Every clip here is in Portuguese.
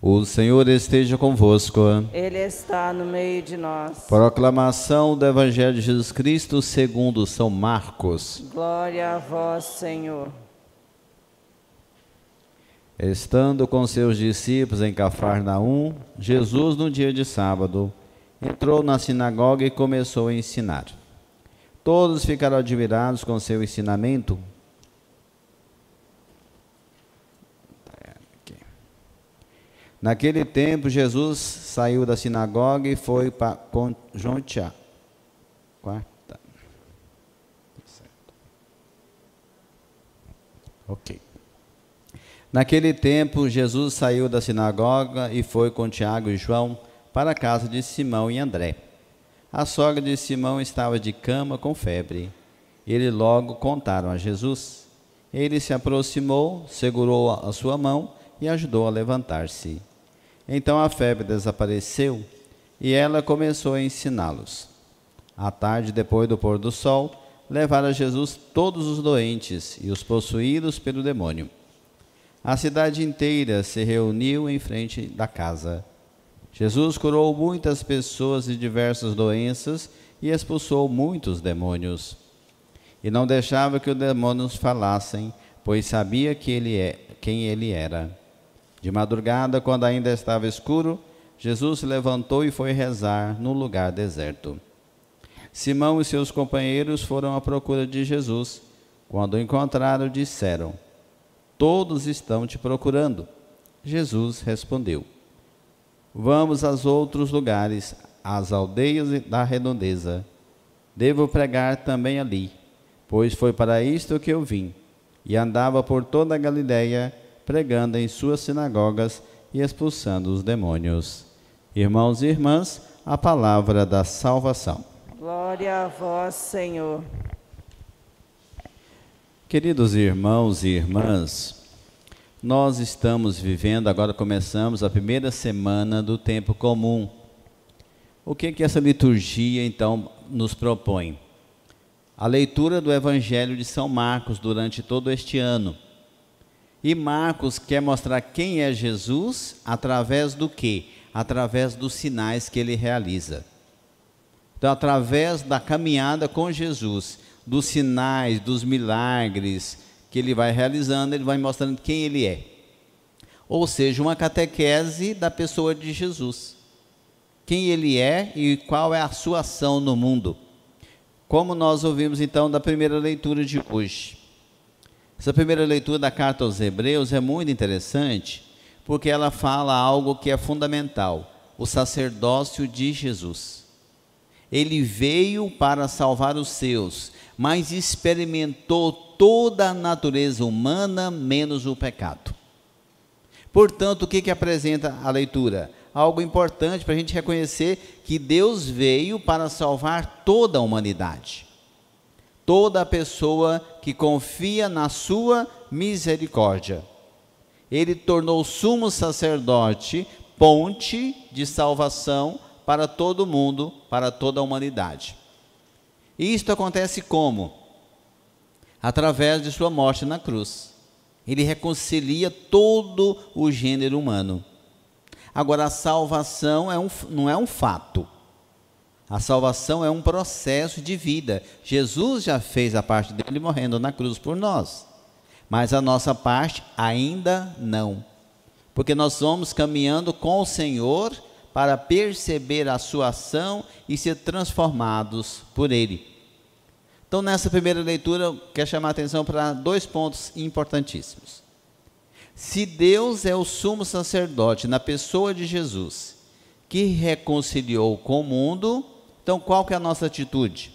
O Senhor esteja convosco. Ele está no meio de nós. Proclamação do Evangelho de Jesus Cristo segundo São Marcos. Glória a vós, Senhor. Estando com seus discípulos em Cafarnaum, Jesus, no dia de sábado, entrou na sinagoga e começou a ensinar. Todos ficaram admirados com seu ensinamento. Naquele tempo, Jesus saiu da sinagoga e foi para Jontiá. Naquele tempo, Jesus saiu da sinagoga e foi com Tiago e João para a casa de Simão e André. A sogra de Simão estava de cama com febre. Eles logo contaram a Jesus. Ele se aproximou, segurou a sua mão e ajudou a levantar-se. Então a febre desapareceu e ela começou a ensiná-los. À tarde, depois do pôr do sol, levaram a Jesus todos os doentes e os possuídos pelo demônio. A cidade inteira se reuniu em frente da casa. Jesus curou muitas pessoas de diversas doenças e expulsou muitos demônios. E não deixava que os demônios falassem, pois sabia quem ele era. De madrugada, quando ainda estava escuro, Jesus se levantou e foi rezar num lugar deserto. Simão e seus companheiros foram à procura de Jesus. Quando o encontraram, disseram: "Todos estão te procurando." Jesus respondeu: "Vamos aos outros lugares, às aldeias da redondeza. Devo pregar também ali, pois foi para isto que eu vim." E andava por toda a Galileia, pregando em suas sinagogas e expulsando os demônios. Irmãos e irmãs, a palavra da salvação. Glória a vós, Senhor. Queridos irmãos e irmãs, nós estamos vivendo, agora começamos a primeira semana do tempo comum. O que essa liturgia então nos propõe? A leitura do Evangelho de São Marcos durante todo este ano. E Marcos quer mostrar quem é Jesus através do quê? Através dos sinais que ele realiza. Então, através da caminhada com Jesus, dos sinais, dos milagres que ele vai realizando, ele vai mostrando quem ele é. Ou seja, uma catequese da pessoa de Jesus. Quem ele é e qual é a sua ação no mundo. Como nós ouvimos então da primeira leitura de hoje. Essa primeira leitura da carta aos Hebreus é muito interessante, porque ela fala algo que é fundamental, o sacerdócio de Jesus. Ele veio para salvar os seus, mas experimentou toda a natureza humana, menos o pecado. Portanto, o que apresenta a leitura? Algo importante para a gente reconhecer que Deus veio para salvar toda a humanidade. Toda a pessoa que confia na sua misericórdia. Ele tornou o sumo sacerdote ponte de salvação para todo mundo, para toda a humanidade. E isto acontece como? Através de sua morte na cruz. Ele reconcilia todo o gênero humano. Agora, a salvação não é um fato. A salvação é um processo de vida. Jesus já fez a parte dele morrendo na cruz por nós. Mas a nossa parte ainda não. Porque nós vamos caminhando com o Senhor para perceber a sua ação e ser transformados por Ele. Então, nessa primeira leitura, eu quero chamar a atenção para dois pontos importantíssimos. Se Deus é o sumo sacerdote na pessoa de Jesus, que reconciliou com o mundo, então qual que é a nossa atitude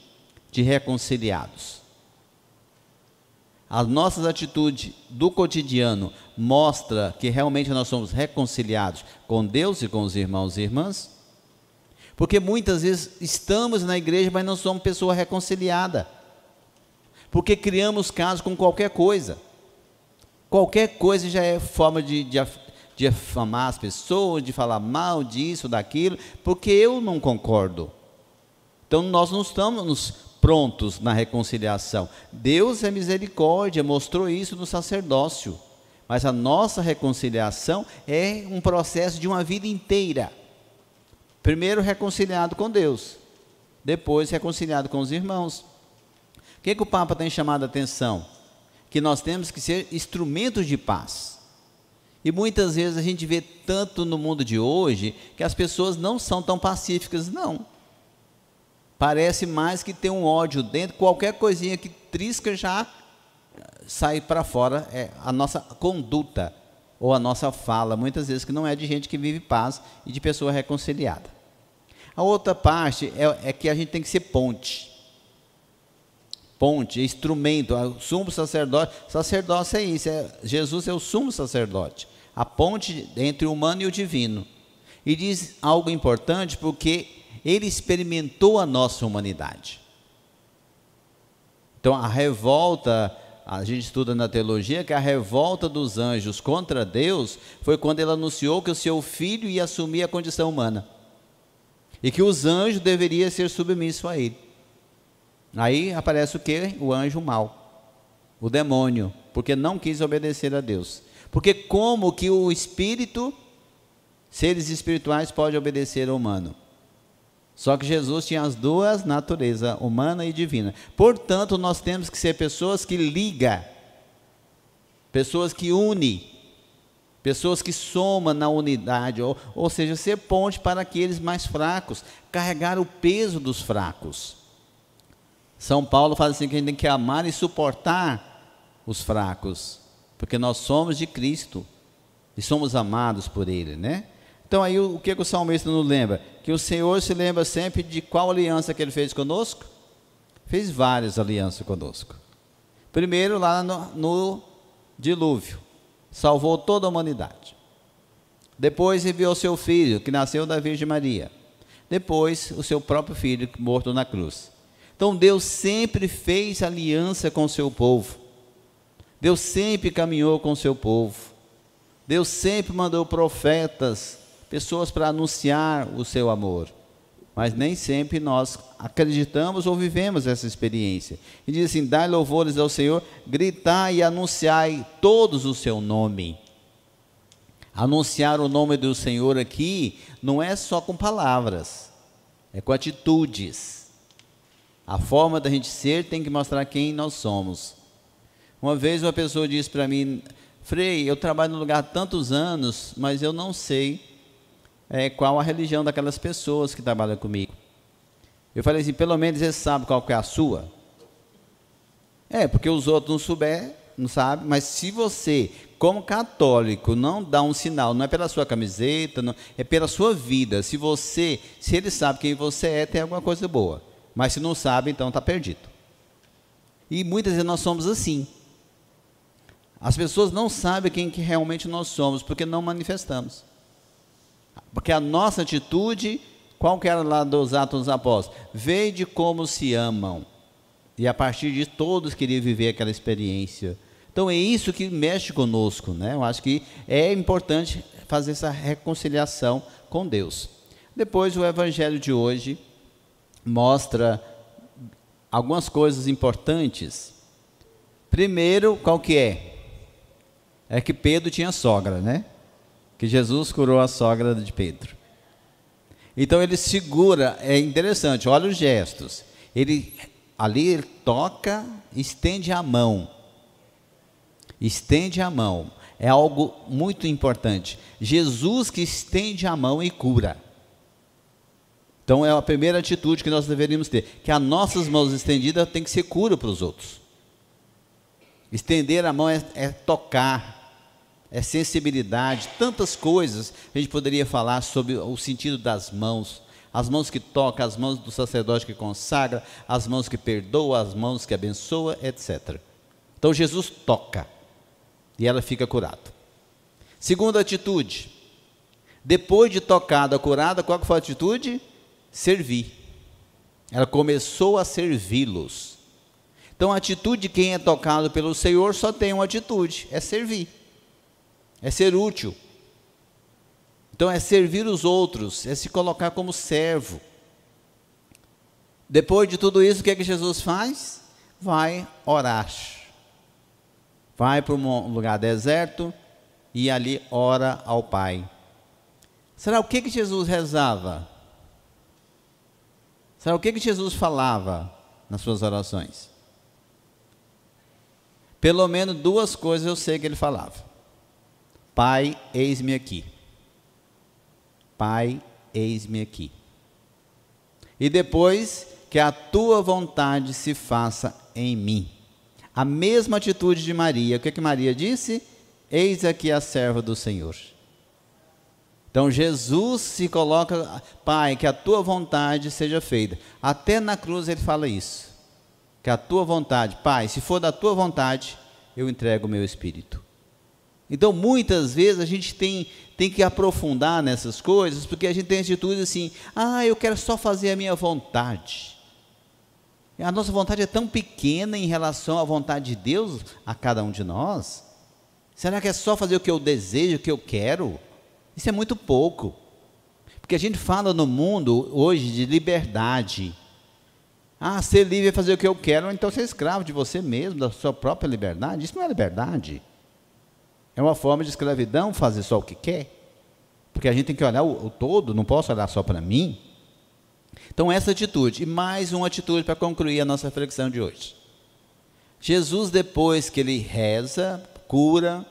de reconciliados? As nossas atitudes do cotidiano mostra que realmente nós somos reconciliados com Deus e com os irmãos e irmãs? Porque muitas vezes estamos na igreja, mas não somos pessoa reconciliada. Porque criamos casos com qualquer coisa. Qualquer coisa já é forma de afamar as pessoas, de falar mal disso, daquilo, porque eu não concordo. Então nós não estamos prontos na reconciliação. Deus é misericórdia, mostrou isso no sacerdócio. Mas a nossa reconciliação é um processo de uma vida inteira. Primeiro reconciliado com Deus, depois reconciliado com os irmãos. O que o Papa tem chamado a atenção? Que nós temos que ser instrumentos de paz. E muitas vezes a gente vê tanto no mundo de hoje, que as pessoas não são tão pacíficas, não. Parece mais que tem um ódio dentro, qualquer coisinha que trisca já sai para fora, é a nossa conduta, ou a nossa fala, muitas vezes que não é de gente que vive paz e de pessoa reconciliada. A outra parte é que a gente tem que ser ponte. Ponte, instrumento, o sumo sacerdote. Sacerdócio é isso, Jesus é o sumo sacerdote. A ponte entre o humano e o divino. E diz algo importante porque ele experimentou a nossa humanidade. Então a revolta, a gente estuda na teologia que a revolta dos anjos contra Deus foi quando ele anunciou que o seu filho ia assumir a condição humana. E que os anjos deveriam ser submissos a ele. Aí aparece o quê? O anjo mau, o demônio, porque não quis obedecer a Deus. Porque como que o espírito, seres espirituais, pode obedecer ao humano? Só que Jesus tinha as duas naturezas, humana e divina. Portanto, nós temos que ser pessoas que ligam, pessoas que unem, pessoas que somam na unidade, ou seja, ser ponte para aqueles mais fracos, carregar o peso dos fracos. São Paulo fala assim que a gente tem que amar e suportar os fracos, porque nós somos de Cristo e somos amados por Ele, né? Então aí o que o salmista nos lembra? Que o Senhor se lembra sempre de qual aliança que Ele fez conosco? Fez várias alianças conosco. Primeiro lá no dilúvio, salvou toda a humanidade. Depois enviou seu filho, que nasceu da Virgem Maria. Depois o seu próprio filho, morto na cruz. Então Deus sempre fez aliança com o seu povo. Deus sempre caminhou com o seu povo. Deus sempre mandou profetas, pessoas para anunciar o seu amor. Mas nem sempre nós acreditamos ou vivemos essa experiência. E diz assim: dai louvores ao Senhor, gritai e anunciai todos o seu nome. Anunciar o nome do Senhor aqui não é só com palavras, é com atitudes. A forma da gente ser tem que mostrar quem nós somos. Uma vez uma pessoa disse para mim: Frei, eu trabalho no lugar há tantos anos, mas eu não sei qual a religião daquelas pessoas que trabalham comigo. Eu falei assim: pelo menos você sabe qual que é a sua? Porque os outros não souber, não sabem, mas se você, como católico, não dá um sinal, não é pela sua camiseta, não, é pela sua vida. Se ele sabe quem você é, tem alguma coisa boa. Mas se não sabe, então está perdido. E muitas vezes nós somos assim. As pessoas não sabem quem que realmente nós somos, porque não manifestamos. Porque a nossa atitude, qual que era lá dos Atos dos Apóstolos? Vede como se amam. E a partir de todos queriam viver aquela experiência. Então é isso que mexe conosco, né? Eu acho que é importante fazer essa reconciliação com Deus. Depois o Evangelho de hoje mostra algumas coisas importantes. Primeiro, qual que é? É que Pedro tinha sogra, né? Que Jesus curou a sogra de Pedro. Então ele segura, é interessante, olha os gestos. Ele toca, estende a mão. Estende a mão. É algo muito importante. Jesus que estende a mão e cura. Então é a primeira atitude que nós deveríamos ter, que as nossas mãos estendidas tem que ser cura para os outros. Estender a mão é tocar, é sensibilidade, tantas coisas a gente poderia falar sobre o sentido das mãos. As mãos que tocam, as mãos do sacerdote que consagra, as mãos que perdoa, as mãos que abençoa, etc. Então Jesus toca e ela fica curada. Segunda atitude, depois de tocada, curada, qual que foi a atitude? Servir. Ela começou a servi-los. Então a atitude de quem é tocado pelo Senhor só tem uma atitude, é servir, é ser útil. Então é servir os outros, é se colocar como servo. Depois de tudo isso, o que é que Jesus faz? Vai orar. vai para um lugar deserto e ali ora ao Pai. Será o que Jesus rezava? Será o que Jesus falava nas suas orações? Pelo menos duas coisas eu sei que ele falava. Pai, eis-me aqui. Pai, eis-me aqui. E depois, que a tua vontade se faça em mim. A mesma atitude de Maria. O que Maria disse? Eis aqui a serva do Senhor. Então Jesus se coloca, Pai, que a tua vontade seja feita. Até na cruz ele fala isso. Que a tua vontade, Pai, se for da tua vontade, eu entrego o meu espírito. Então muitas vezes a gente tem que aprofundar nessas coisas, porque a gente tem atitude assim, eu quero só fazer a minha vontade. A nossa vontade é tão pequena em relação à vontade de Deus a cada um de nós. Será que é só fazer o que eu desejo, o que eu quero? Isso é muito pouco. Porque a gente fala no mundo hoje de liberdade. Ser livre é fazer o que eu quero, ou então ser escravo de você mesmo, da sua própria liberdade. Isso não é liberdade. É uma forma de escravidão fazer só o que quer. Porque a gente tem que olhar o todo, não posso olhar só para mim. Então essa atitude, e mais uma atitude para concluir a nossa reflexão de hoje. Jesus, depois que ele reza, cura,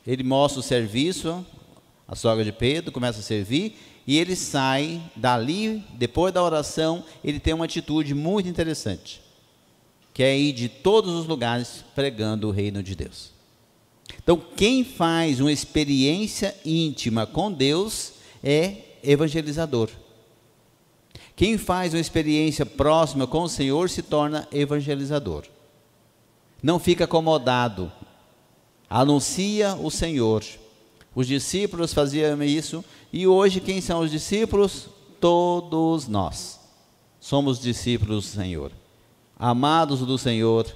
ele mostra o serviço, a sogra de Pedro começa a servir, e ele sai dali, depois da oração, ele tem uma atitude muito interessante, que é ir de todos os lugares pregando o reino de Deus. Então quem faz uma experiência íntima com Deus é evangelizador. Quem faz uma experiência próxima com o Senhor se torna evangelizador. Não fica acomodado, anuncia o Senhor. Os discípulos faziam isso, e hoje quem são os discípulos? Todos nós somos discípulos do Senhor, amados do Senhor.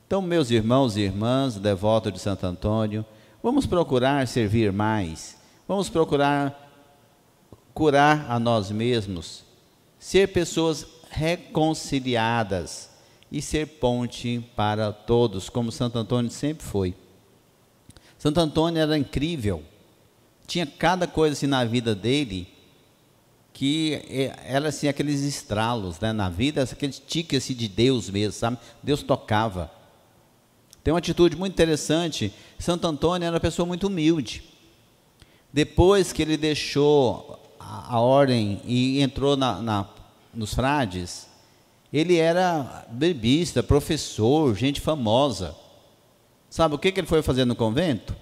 Então, meus irmãos e irmãs, devotos de Santo Antônio, vamos procurar servir mais, vamos procurar curar a nós mesmos, ser pessoas reconciliadas e ser ponte para todos, como Santo Antônio sempre foi. Santo Antônio era incrível, tinha cada coisa assim na vida dele, que era assim aqueles estralos, né, na vida, aqueles tiques assim de Deus mesmo, sabe? Deus tocava. Tem uma atitude muito interessante. Santo Antônio era uma pessoa muito humilde. Depois que ele deixou a ordem e entrou nos frades, ele era bebista, professor, gente famosa. Sabe o que ele foi fazer no convento?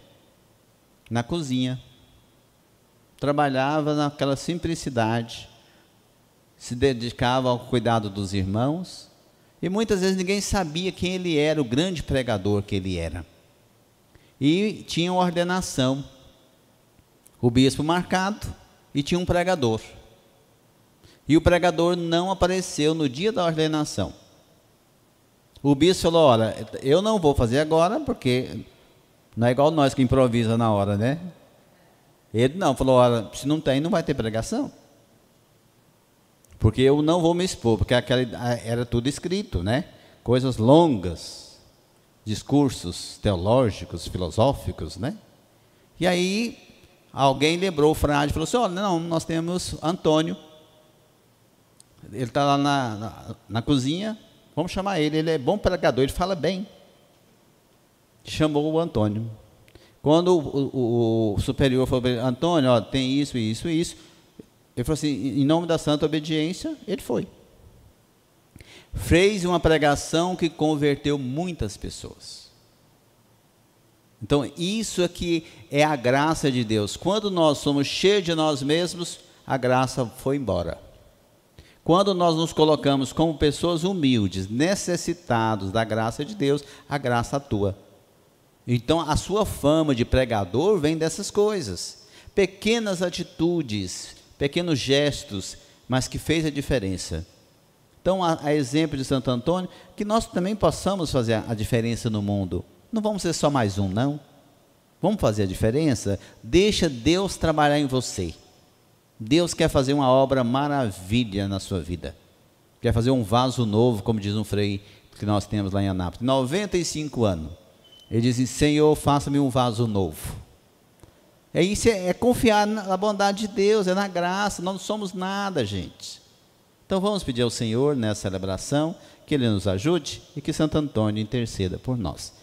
Na cozinha. Trabalhava naquela simplicidade, se dedicava ao cuidado dos irmãos, e muitas vezes ninguém sabia quem ele era, o grande pregador que ele era. E tinha uma ordenação, o bispo marcado, e tinha um pregador. E o pregador não apareceu no dia da ordenação. O bispo falou: olha, eu não vou fazer agora, porque não é igual nós que improvisa na hora, né? Ele não, falou: olha, se não tem, não vai ter pregação. Porque eu não vou me expor, porque era tudo escrito, né? Coisas longas, discursos teológicos, filosóficos, né? E aí, alguém lembrou o frade e falou assim: olha, não, nós temos Antônio, ele está lá na cozinha, vamos chamar ele é bom pregador, ele fala bem. Chamou o Antônio. Quando o superior falou para ele: Antônio, ó, tem isso, isso e isso, ele falou assim, em nome da santa obediência, ele foi. Fez uma pregação que converteu muitas pessoas. Então, isso aqui é a graça de Deus. Quando nós somos cheios de nós mesmos, a graça foi embora. Quando nós nos colocamos como pessoas humildes, necessitados da graça de Deus, a graça atua. Então, a sua fama de pregador vem dessas coisas. Pequenas atitudes, pequenos gestos, mas que fez a diferença. Então, a exemplo de Santo Antônio, que nós também possamos fazer a diferença no mundo. Não vamos ser só mais um, não. Vamos fazer a diferença? Deixa Deus trabalhar em você. Deus quer fazer uma obra maravilha na sua vida. Quer fazer um vaso novo, como diz um frei que nós temos lá em Anápolis. 95 anos. Ele diz assim: Senhor, faça-me um vaso novo. É isso, é confiar na bondade de Deus, é na graça. Nós não somos nada, gente. Então vamos pedir ao Senhor nessa celebração que Ele nos ajude e que Santo Antônio interceda por nós.